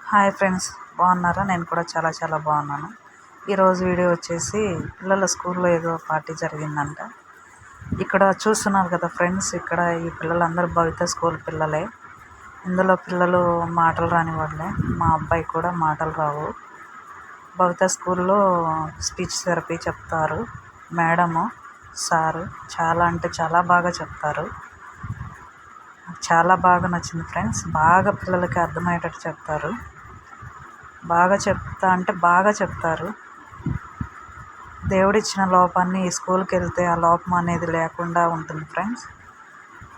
Hi friends, బాగున్నారా? నేను కూడా చాలా చాలా బాగున్నాను. ఈరోజు వీడియో వచ్చేసి పిల్లల స్కూల్లో ఏదో పార్టీ జరిగిందంట. ఇక్కడ చూస్తున్నారు కదా ఫ్రెండ్స్, ఇక్కడ ఈ పిల్లలందరూ భవిత స్కూల్ పిల్లలే. ఇందులో పిల్లలు మాటలు రాని వాళ్ళే. మా అబ్బాయి కూడా మాటలు రావు. భవిత స్కూల్లో స్పీచ్ థెరపీ చెప్తారు మేడము, సారు. చాలా అంటే చాలా బాగా చెప్తారు. చాలా బాగా నచ్చింది ఫ్రెండ్స్. బాగా పిల్లలకి అర్థమయ్యేటట్టు చెప్తారు. బాగా చెప్తారు. దేవుడిచ్చిన లోపాన్ని ఈ స్కూల్కి వెళ్తే ఆ లోపం అనేది లేకుండా ఉంటుంది ఫ్రెండ్స్.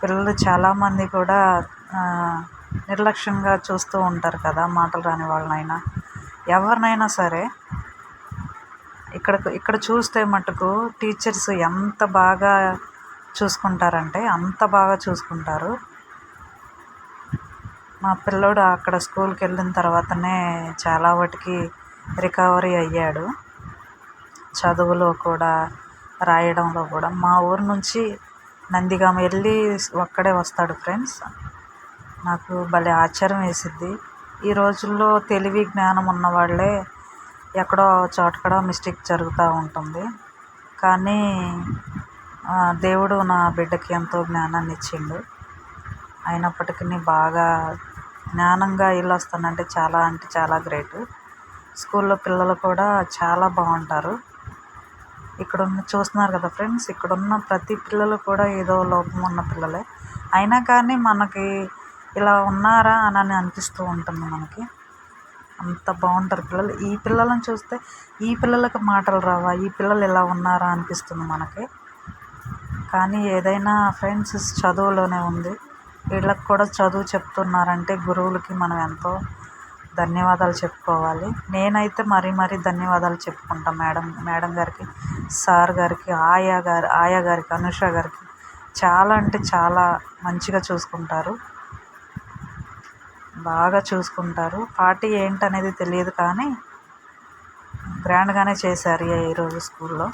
పిల్లలు చాలామంది కూడా నిర్లక్ష్యంగా చూస్తూ ఉంటారు కదా, మాటలు రాని వాళ్ళనైనా ఎవరినైనా సరే. ఇక్కడ చూస్తే మటుకు టీచర్స్ ఎంత బాగా చూసుకుంటారంటే అంత బాగా చూసుకుంటారు. మా పిల్లోడు అక్కడ స్కూల్కి వెళ్ళిన తర్వాతనే చాలా వాటికి రికవరీ అయ్యాడు. చదువులో కూడా, రాయడంలో కూడా. మా ఊరు నుంచి నందిగామ వెళ్ళి ఒక్కడే వస్తాడు ఫ్రెండ్స్. నాకు భలే ఆశ్చర్యం వేసిద్ది. ఈ రోజుల్లో తెలివి జ్ఞానం ఉన్నవాళ్ళే ఎక్కడో చోటకడ మిస్టేక్ జరుగుతూ ఉంటుంది. కానీ దేవుడు నా బిడ్డకి ఎంతో జ్ఞానాన్ని ఇచ్చిండు. అయినప్పటికీ బాగా జ్ఞానంగా ఇల్లు వస్తానంటే చాలా గ్రేట్. స్కూల్లో పిల్లలు కూడా చాలా బాగుంటారు. చూస్తున్నారు కదా ఫ్రెండ్స్, ఇక్కడున్న ప్రతి పిల్లలు కూడా ఏదో లోపం ఉన్న పిల్లలే. అయినా కానీ మనకి ఇలా ఉన్నారా అని అనిపిస్తూ ఉంటుంది మనకి. అంత బాగుంటారు పిల్లలు. ఈ పిల్లలను చూస్తే ఈ పిల్లలకు మాటలు రావా, ఈ పిల్లలు ఇలా ఉన్నారా అనిపిస్తుంది మనకి. కానీ ఏదైనా ఫ్రెండ్స్ చదువులోనే ఉంది. వీళ్ళకి కూడా చదువు చెప్తున్నారంటే గురువులకి మనం ఎంతో ధన్యవాదాలు చెప్పుకోవాలి. నేనైతే మరీ ధన్యవాదాలు చెప్పుకుంటాను మేడం గారికి, సార్ గారికి, ఆయా గారికి, అనుష గారికి. చాలా అంటే చాలా మంచిగా చూసుకుంటారు, బాగా చూసుకుంటారు. పార్టీ ఏంటనేది తెలియదు కానీ గ్రాండ్గానే చేశారు ఈరోజు స్కూల్లో.